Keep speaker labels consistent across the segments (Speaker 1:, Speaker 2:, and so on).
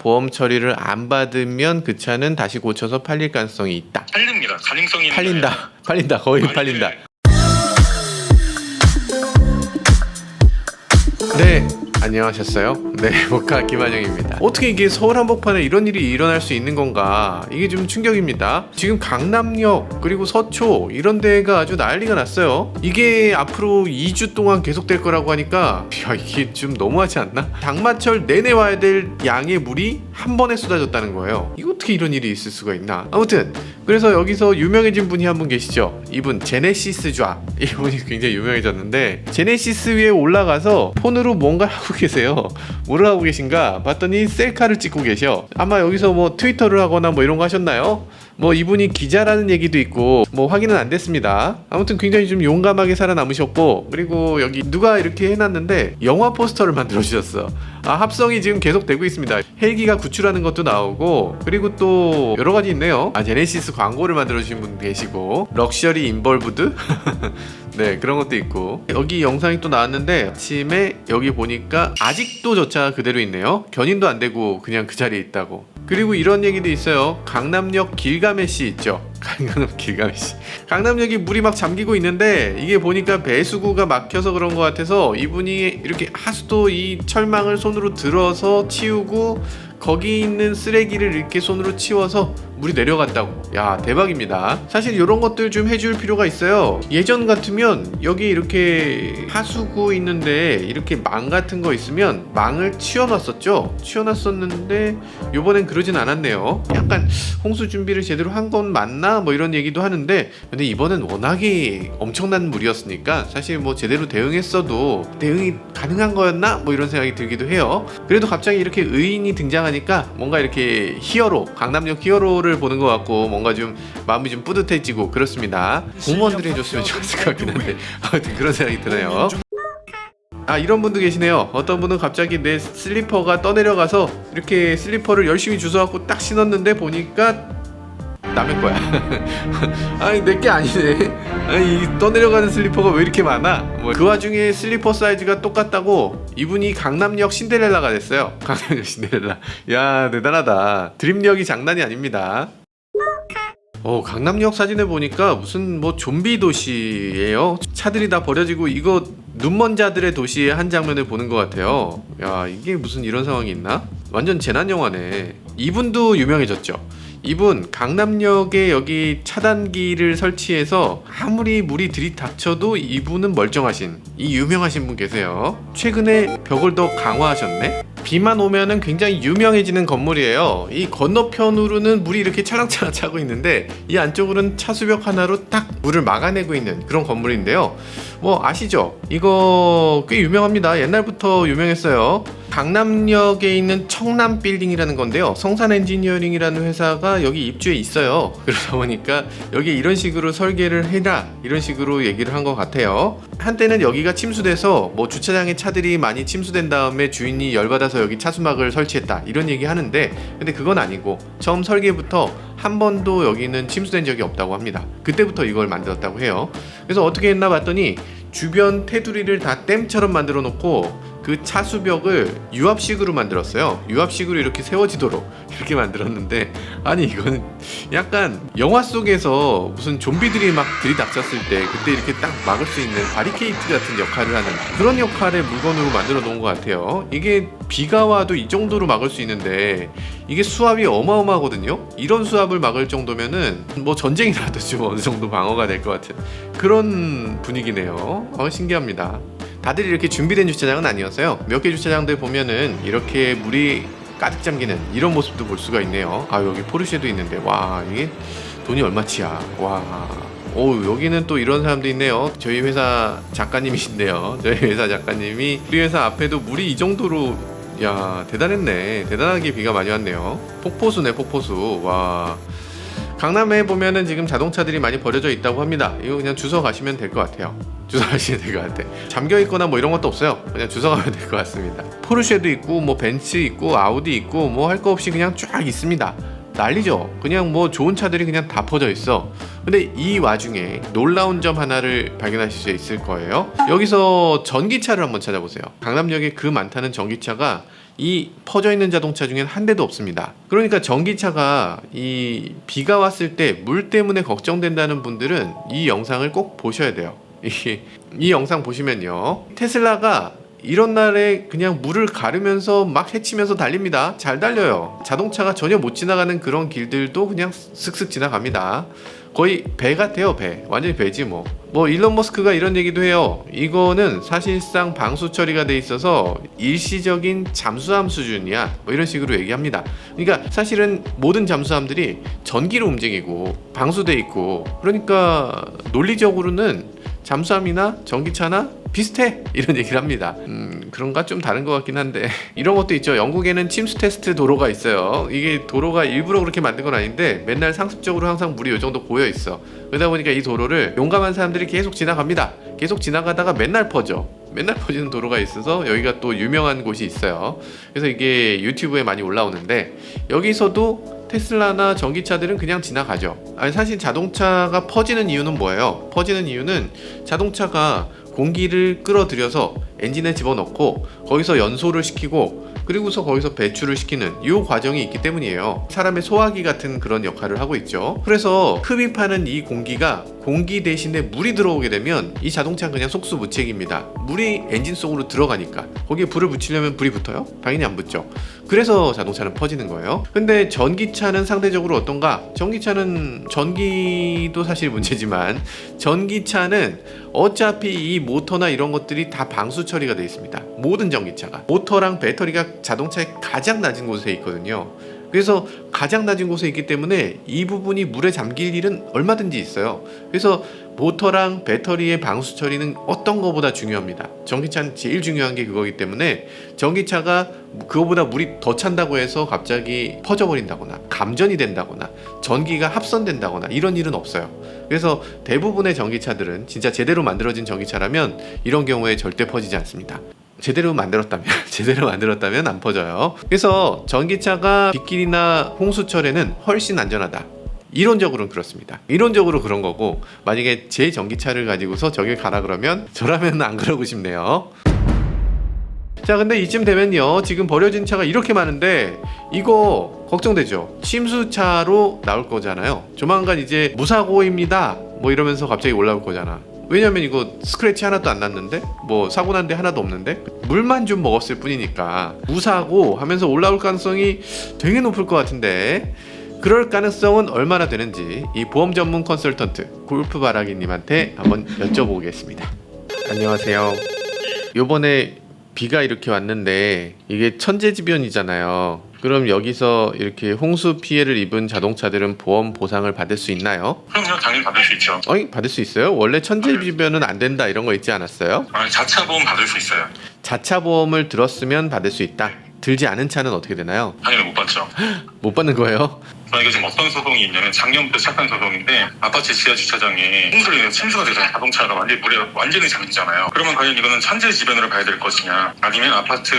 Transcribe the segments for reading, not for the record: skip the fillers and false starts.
Speaker 1: 보험 처리를 안 받으면 그 차는 다시 고쳐서 팔릴 가능성이 있다.
Speaker 2: 팔립니다. 가능성이
Speaker 1: 팔린다. 거의 팔린다. 네, 안녕하셨어요? 네, 모카 김한영입니다. 어떻게 이게 서울 한복판에 이런 일이 일어날 수 있는 건가? 이게 좀 충격입니다. 지금 강남역 그리고 서초 이런 데가 아주 난리가 났어요. 이게 앞으로 2주 동안 계속될 거라고 하니까 야, 이게 좀 너무하지 않나? 장마철 내내 와야 될 양의 물이 한 번에 쏟아졌다는 거예요. 이거 어떻게 이런 일이 있을 수가 있나? 아무튼 그래서 여기서 유명해진 분이 한 분 계시죠? 이분 제네시스좌, 이분이 굉장히 유명해졌는데 제네시스 위에 올라가서 폰으로 뭔가 하고 계세요. 뭘 하고 계신가 봤더니 셀카를 찍고 계셔. 아마 여기서 뭐 트위터를 하거나 뭐 이런 거 하셨나요? 뭐 이분이 기자라는 얘기도 있고 뭐 확인은 안 됐습니다. 아무튼 굉장히 좀 용감하게 살아남으셨고, 그리고 여기 누가 이렇게 해놨는데 영화 포스터를 만들어 주셨어. 합성이 지금 계속 되고 있습니다. 헬기가 구출하는 것도 나오고, 그리고 또 여러 가지 있네요. 제네시스 광고를 만들어 주신 분 계시고, 럭셔리 인벌브드 네, 그런 것도 있고, 여기 영상이 또 나왔는데 아침에 여기 보니까 아직도 저 차 그대로 있네요. 견인도 안 되고 그냥 그 자리에 있다고. 그리고 이런 얘기도 있어요. 강남역 길가메시 있죠? 강남 길가메시. 강남역이 물이 막 잠기고 있는데 이게 보니까 배수구가 막혀서 그런 것 같아서 이분이 이렇게 하수도 이 철망을 손으로 들어서 치우고 거기 있는 쓰레기를 이렇게 손으로 치워서 물이 내려갔다고. 야, 대박입니다. 사실 이런 것들 좀 해줄 필요가 있어요. 예전 같으면 여기 이렇게 하수구 있는데 이렇게 망 같은 거 있으면 망을 치워놨었죠. 치워놨었는데 요번엔 그러진 않았네요. 약간 홍수 준비를 제대로 한 건 맞나? 뭐 이런 얘기도 하는데, 근데 이번엔 워낙에 엄청난 물이었으니까 사실 뭐 제대로 대응했어도 대응이 가능한 거였나? 뭐 이런 생각이 들기도 해요. 그래도 갑자기 이렇게 의인이 등장하니까 뭔가 이렇게 히어로, 강남역 히어로를 보는 것 같고 뭔가 좀 마음이 좀 뿌듯해지고 그렇습니다. 공무원들이 해줬으면 좋았을 것 같긴 한데 아무튼 그런 생각이 드네요. 이런 분도 계시네요. 어떤 분은 갑자기 내 슬리퍼가 떠내려가서 이렇게 슬리퍼를 열심히 주워갖고 딱 신었는데 보니까 남의 거야. 아니, 내게 아니네. 아니, 이 떠내려가는 슬리퍼가 왜 이렇게 많아? 그 와중에 슬리퍼 사이즈가 똑같다고 이분이 강남역 신데렐라가 됐어요. 강남역 신데렐라. 야, 대단하다. 드림력이 장난이 아닙니다. 강남역 사진을 보니까 무슨 뭐 좀비 도시예요. 차들이 다 버려지고 이거 눈먼 자들의 도시의 한 장면을 보는 것 같아요. 야, 이게 무슨 이런 상황이 있나? 완전 재난 영화네. 이분도 유명해졌죠. 이분 강남역에 여기 차단기를 설치해서 아무리 물이 들이닥쳐도 이분은 멀쩡하신, 이 유명하신 분 계세요. 최근에 벽을 더 강화하셨네. 비만 오면은 굉장히 유명해지는 건물이에요. 이 건너편으로는 물이 이렇게 차랑차랑 차고 있는데 이 안쪽으로는 차수벽 하나로 딱 물을 막아내고 있는 그런 건물인데요. 뭐 아시죠? 이거 꽤 유명합니다. 옛날부터 유명했어요. 강남역에 있는 청남빌딩이라는 건데요. 성산엔지니어링이라는 회사가 여기 입주해 있어요. 그러다 보니까 여기 이런 식으로 설계를 해라, 이런 식으로 얘기를 한 것 같아요. 한때는 여기가 침수돼서 뭐 주차장에 차들이 많이 침수된 다음에 주인이 열받아서 여기 차수막을 설치했다, 이런 얘기 하는데, 근데 그건 아니고 처음 설계부터 한 번도 여기는 침수된 적이 없다고 합니다. 그때부터 이걸 만들었다고 해요. 그래서 어떻게 했나 봤더니 주변 테두리를 다 댐처럼 만들어 놓고 그 차수벽을 유압식으로 만들었어요. 유압식으로 이렇게 세워지도록 이렇게 만들었는데, 아니 이거는 약간 영화 속에서 무슨 좀비들이 막 들이닥쳤을 때 그때 이렇게 딱 막을 수 있는 바리케이트 같은 역할을 하는 그런 역할의 물건으로 만들어 놓은 것 같아요. 이게 비가 와도 이 정도로 막을 수 있는데 이게 수압이 어마어마하거든요. 이런 수압을 막을 정도면은 뭐 전쟁이 나도 좀 어느 정도 방어가 될 것 같은 그런 분위기네요. 신기합니다. 다들 이렇게 준비된 주차장은 아니었어요. 몇 개 주차장들 보면은 이렇게 물이 가득 잠기는 이런 모습도 볼 수가 있네요. 여기 포르쉐도 있는데, 와, 이게 돈이 얼마치야. 와, 여기는 또 이런 사람도 있네요. 저희 회사 작가님이신데요. 저희 회사 작가님이 우리 회사 앞에도 물이 이 정도로, 야, 대단했네. 대단하게 비가 많이 왔네요. 폭포수네, 폭포수. 와, 강남에 보면은 지금 자동차들이 많이 버려져 있다고 합니다. 이거 그냥 주워 가시면 될 것 같아요. 주워 가시면 될 것 같아. 잠겨 있거나 뭐 이런 것도 없어요. 그냥 주워 가면 될 것 같습니다. 포르쉐도 있고 뭐 벤츠 있고 아우디 있고 뭐 할 거 없이 그냥 쫙 있습니다. 난리죠. 그냥 뭐 좋은 차들이 그냥 다 퍼져 있어. 근데 이 와중에 놀라운 점 하나를 발견하실 수 있을 거예요. 여기서 전기차를 한번 찾아보세요. 강남역에 그 많다는 전기차가 이 퍼져 있는 자동차 중엔 한 대도 없습니다. 그러니까 전기차가 이 비가 왔을 때 물 때문에 걱정된다는 분들은 이 영상을 꼭 보셔야 돼요. 이 영상 보시면요, 테슬라가 이런 날에 그냥 물을 가르면서 막 헤치면서 달립니다. 잘 달려요. 자동차가 전혀 못 지나가는 그런 길들도 그냥 슥슥 지나갑니다. 거의 배 같아요. 배. 완전히 배지 뭐. 일론 머스크가 이런 얘기도 해요. 이거는 사실상 방수 처리가 돼 있어서 일시적인 잠수함 수준이야, 뭐 이런 식으로 얘기합니다. 그러니까 사실은 모든 잠수함들이 전기로 움직이고 방수돼 있고, 그러니까 논리적으로는 잠수함이나 전기차나 비슷해, 이런 얘기를 합니다. 그런가 좀 다른 것 같긴 한데 이런 것도 있죠. 영국에는 침수 테스트 도로가 있어요. 이게 도로가 일부러 그렇게 만든 건 아닌데 맨날 상습적으로 항상 물이 이 정도 고여 있어. 그러다 보니까 이 도로를 용감한 사람들이 계속 지나갑니다. 계속 지나가다가 맨날 퍼지는 도로가 있어서 여기가 또 유명한 곳이 있어요. 그래서 이게 유튜브에 많이 올라오는데, 여기서도 테슬라나 전기차들은 그냥 지나가죠. 아니, 사실 자동차가 퍼지는 이유는 뭐예요? 퍼지는 이유는 자동차가 공기를 끌어들여서 엔진에 집어넣고 거기서 연소를 시키고 그리고서 거기서 배출을 시키는 이 과정이 있기 때문이에요. 사람의 소화기 같은 그런 역할을 하고 있죠. 그래서 흡입하는 이 공기가 공기 대신에 물이 들어오게 되면 이 자동차는 그냥 속수무책입니다. 물이 엔진 속으로 들어가니까. 거기에 불을 붙이려면 불이 붙어요? 당연히 안 붙죠. 그래서 자동차는 퍼지는 거예요. 근데 전기차는 상대적으로 어떤가? 전기차는 전기도 사실 문제지만 전기차는 어차피 이 모터나 이런 것들이 다 방수 처리가 되어 있습니다. 모든 전기차가. 모터랑 배터리가 자동차의 가장 낮은 곳에 있거든요. 그래서 가장 낮은 곳에 있기 때문에 이 부분이 물에 잠길 일은 얼마든지 있어요. 그래서 모터랑 배터리의 방수 처리는 어떤 거보다 중요합니다. 전기차는 제일 중요한 게 그거기 때문에 전기차가 그거보다 물이 더 찬다고 해서 갑자기 퍼져버린다거나 감전이 된다거나 전기가 합선된다거나 이런 일은 없어요. 그래서 대부분의 전기차들은 진짜 제대로 만들어진 전기차라면 이런 경우에 절대 퍼지지 않습니다. 제대로 만들었다면 안 퍼져요. 그래서 전기차가 빗길이나 홍수철에는 훨씬 안전하다. 이론적으로는 그렇습니다. 이론적으로 그런 거고, 만약에 제 전기차를 가지고서 저길 가라 그러면 저라면 안 그러고 싶네요. 자, 근데 이쯤 되면요, 지금 버려진 차가 이렇게 많은데 이거 걱정되죠. 침수차로 나올 거잖아요. 조만간 이제 무사고입니다 뭐 이러면서 갑자기 올라올 거잖아. 왜냐면 이거 스크래치 하나도 안 났는데, 뭐 사고 난 데 하나도 없는데 물만 좀 먹었을 뿐이니까 무사고 하면서 올라올 가능성이 되게 높을 것 같은데, 그럴 가능성은 얼마나 되는지 이 보험 전문 컨설턴트 골프바라기님한테 한번 여쭤보겠습니다. 안녕하세요. 요번에 비가 이렇게 왔는데 이게 천재지변이잖아요. 그럼 여기서 이렇게 홍수 피해를 입은 자동차들은 보험 보상을 받을 수 있나요?
Speaker 2: 그럼요, 당연히 받을 수 있죠.
Speaker 1: 받을 수 있어요? 원래 천재지변은 안 된다 이런 거 있지 않았어요?
Speaker 2: 자차 보험 받을 수 있어요.
Speaker 1: 자차 보험을 들었으면 받을 수 있다. 들지 않은 차는 어떻게 되나요?
Speaker 2: 당연히 못 받죠.
Speaker 1: 못 받는 거예요?
Speaker 2: 저희가 지금 어떤 소송이 있냐면 작년부터 시작한 소송인데, 아파트 지하 주차장에 홍수로 인해서 침수가 돼서 자동차가 완전히 잠기잖아요. 그러면 과연 이거는 천재지변으로 봐야 될 것이냐, 아니면 아파트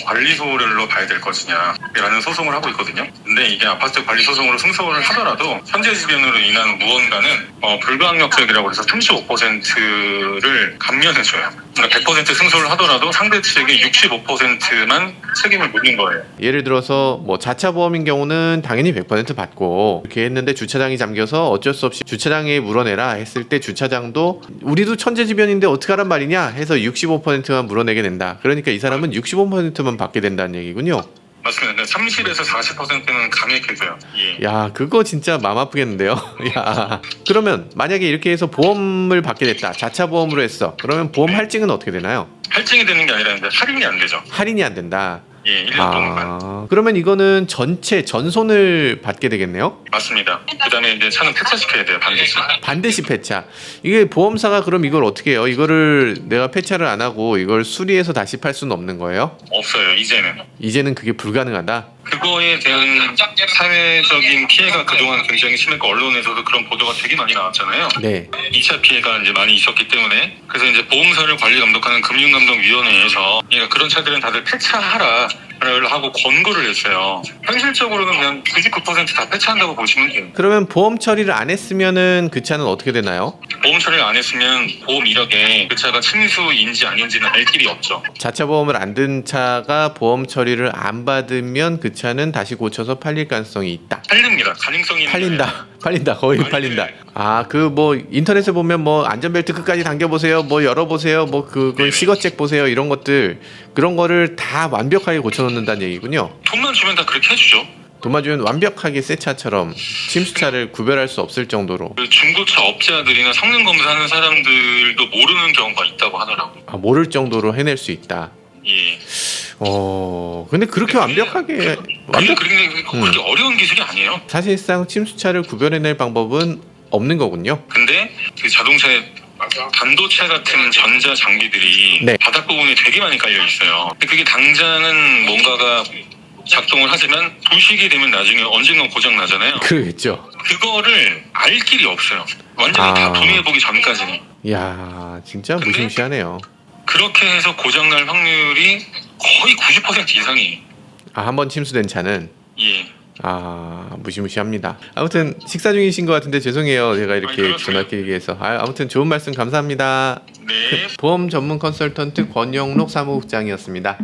Speaker 2: 관리 소홀로 봐야 될 것이냐 라는 소송을 하고 있거든요. 근데 이게 아파트 관리 소송으로 승소를 하더라도 천재지변으로 인한 무언가는 불가항력적이라고 해서 35%를 감면해줘요. 그러니까 100% 승소를 하더라도 상대 측이 65%만 책임을 묻는 거예요.
Speaker 1: 예를 들어서 뭐 자차 보험인 경우는 당연히 100% 받고 이렇게 했는데 주차장이 잠겨서 어쩔 수 없이 주차장에 물어내라 했을 때 주차장도 우리도 천재지변인데 어떡하란 말이냐 해서 65%만 물어내게 된다. 그러니까 이 사람은 65%만 받게 된다는 얘기군요.
Speaker 2: 맞습니다. 30에서 40%는 감액해줘요. 예.
Speaker 1: 야, 그거 진짜 마음 아프겠는데요. 야, 그러면 만약에 이렇게 해서 보험을 받게 됐다. 자차 보험으로 했어. 그러면 보험 할증은 어떻게 되나요?
Speaker 2: 할증이 되는 게 아니라 할인이 안 되죠.
Speaker 1: 할인이 안 된다.
Speaker 2: 예, 1년 동안만.
Speaker 1: 그러면 이거는 전손을 받게 되겠네요?
Speaker 2: 맞습니다. 그 다음에 이제 차는 폐차시켜야 돼요, 반드시.
Speaker 1: 반드시 폐차. 이게 보험사가 그럼 이걸 어떻게 해요? 이거를 내가 폐차를 안 하고 이걸 수리해서 다시 팔 수는 없는 거예요?
Speaker 2: 없어요, 이제는.
Speaker 1: 이제는 그게 불가능하다?
Speaker 2: 그거에 대한 사회적인 피해가 그동안 굉장히 심했고, 언론에서도 그런 보도가 되게 많이 나왔잖아요.
Speaker 1: 네.
Speaker 2: 2차 피해가 이제 많이 있었기 때문에, 그래서 이제 보험사를 관리 감독하는 금융감독위원회에서 그런 차들은 다들 폐차하라 하고 권고를 했어요. 현실적으로는 그냥 99%다 폐차한다고 보시면 돼요.
Speaker 1: 그러면 보험 처리를 안 했으면은 그 차는 어떻게 되나요?
Speaker 2: 보험 처리를 안 했으면 보험 이력에 그 차가 침수인지 아닌지는 알 길이 없죠.
Speaker 1: 자차 보험을 안 든 차가 보험 처리를 안 받으면 그 차는 다시 고쳐서 팔릴 가능성이 있다.
Speaker 2: 팔립니다. 가능성이 있는
Speaker 1: 팔린다 거의
Speaker 2: 아니,
Speaker 1: 팔린다.
Speaker 2: 네.
Speaker 1: 아 그 뭐 인터넷에 보면 뭐 안전벨트 끝까지 당겨보세요, 뭐 열어보세요, 뭐 그
Speaker 2: 네네.
Speaker 1: 시거잭 보세요, 이런 것들, 그런 거를 다 완벽하게 고쳐놓는다는 얘기군요.
Speaker 2: 돈만 주면 다 그렇게 해주죠.
Speaker 1: 돈만 주면 완벽하게 새 차처럼 침수차를 구별할 수 없을 정도로.
Speaker 2: 그 중고차 업자들이나 성능 검사하는 사람들도 모르는 경우가 있다고 하더라고요.
Speaker 1: 아, 모를 정도로 해낼 수 있다.
Speaker 2: 예.
Speaker 1: 근데 그렇게 완벽하게
Speaker 2: 그렇게 어려운 기술이 아니에요.
Speaker 1: 사실상 침수차를 구별해낼 방법은 없는 거군요.
Speaker 2: 근데 그 자동차에 반도체 같은 전자 장비들이
Speaker 1: 네.
Speaker 2: 바닥 부분에 되게 많이 깔려 있어요. 근데 그게 당장은 뭔가가 작동을 하지만 부식이 되면 나중에 언젠가 고장 나잖아요.
Speaker 1: 그러겠죠.
Speaker 2: 그거를 알 길이 없어요. 완전히 다 분해해 보기 전까지는.
Speaker 1: 이야, 진짜
Speaker 2: 근데
Speaker 1: 무시무시하네요.
Speaker 2: 그렇게 해서 고장 날 확률이 거의 90% 이상이에요.
Speaker 1: 아, 한번 침수된 차는
Speaker 2: 예.
Speaker 1: 무시무시합니다. 아무튼 식사 중이신 것 같은데 죄송해요, 제가 이렇게
Speaker 2: 그렇습니다.
Speaker 1: 전화 길게 해서. 아무튼 좋은 말씀 감사합니다.
Speaker 2: 네.
Speaker 1: 보험 전문 컨설턴트 권영록 사무국장이었습니다.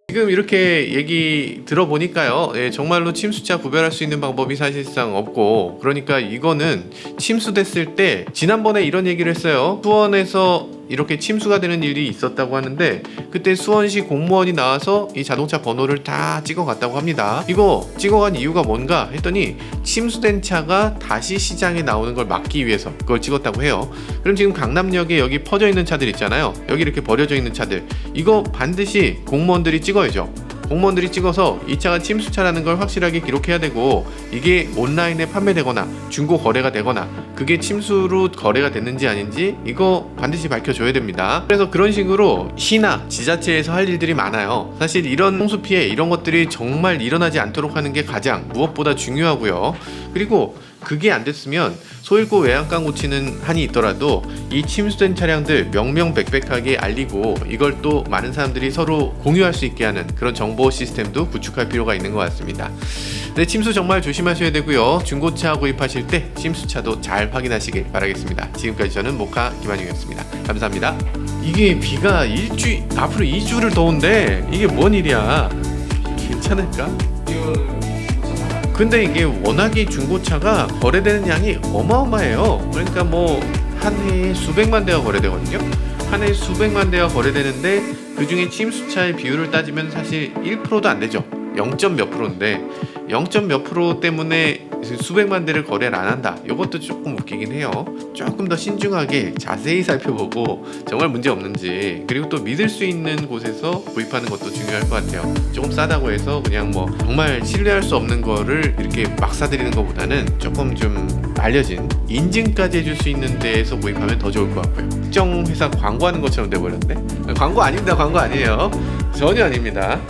Speaker 1: 지금 이렇게 얘기 들어보니까요, 정말로 침수차 구별할 수 있는 방법이 사실상 없고, 그러니까 이거는 침수됐을 때, 지난번에 이런 얘기를 했어요. 수원에서 이렇게 침수가 되는 일이 있었다고 하는데, 그때 수원시 공무원이 나와서 이 자동차 번호를 다 찍어갔다고 합니다. 이거 찍어간 이유가 뭔가 했더니 침수된 차가 다시 시장에 나오는 걸 막기 위해서 그걸 찍었다고 해요. 그럼 지금 강남역에 여기 퍼져 있는 차들 있잖아요, 여기 이렇게 버려져 있는 차들, 이거 반드시 공무원들이 찍어야죠. 공무원들이 찍어서 이 차가 침수차라는 걸 확실하게 기록해야 되고, 이게 온라인에 판매되거나 중고 거래가 되거나 그게 침수로 거래가 됐는지 아닌지 이거 반드시 밝혀줘야 됩니다. 그래서 그런 식으로 시나 지자체에서 할 일들이 많아요. 사실 이런 홍수 피해 이런 것들이 정말 일어나지 않도록 하는 게 가장 무엇보다 중요하고요. 그리고 그게 안 됐으면 소잃고 외양간 고치는 한이 있더라도 이 침수된 차량들 명명백백하게 알리고 이걸 또 많은 사람들이 서로 공유할 수 있게 하는 그런 정보 시스템도 구축할 필요가 있는 것 같습니다. 네, 침수 정말 조심하셔야 되고요. 중고차 구입하실 때 침수차도 잘 확인하시길 바라겠습니다. 지금까지 저는 모카 김한용이었습니다. 감사합니다. 이게 비가 앞으로 2주를 더운데 이게 뭔 일이야? 괜찮을까? 근데 이게 워낙에 중고차가 거래되는 양이 어마어마해요. 그러니까 뭐 한 해에 수백만 대가 거래되거든요. 한 해에 수백만 대가 거래되는데 그 중에 침수차의 비율을 따지면 사실 1%도 안 되죠. 0. 몇 프로인데 0. 몇 프로 때문에 수백만 대를 거래를 안 한다. 이것도 조금 웃기긴 해요. 조금 더 신중하게 자세히 살펴보고 정말 문제 없는지, 그리고 또 믿을 수 있는 곳에서 구입하는 것도 중요할 것 같아요. 조금 싸다고 해서 그냥 뭐 정말 신뢰할 수 없는 거를 이렇게 막 사드리는 것보다는 조금 좀 알려진, 인증까지 해줄 수 있는 데에서 구입하면 더 좋을 것 같고요. 특정 회사 광고하는 것처럼 돼버렸네. 광고 아닙니다. 광고 아니에요. 전혀 아닙니다.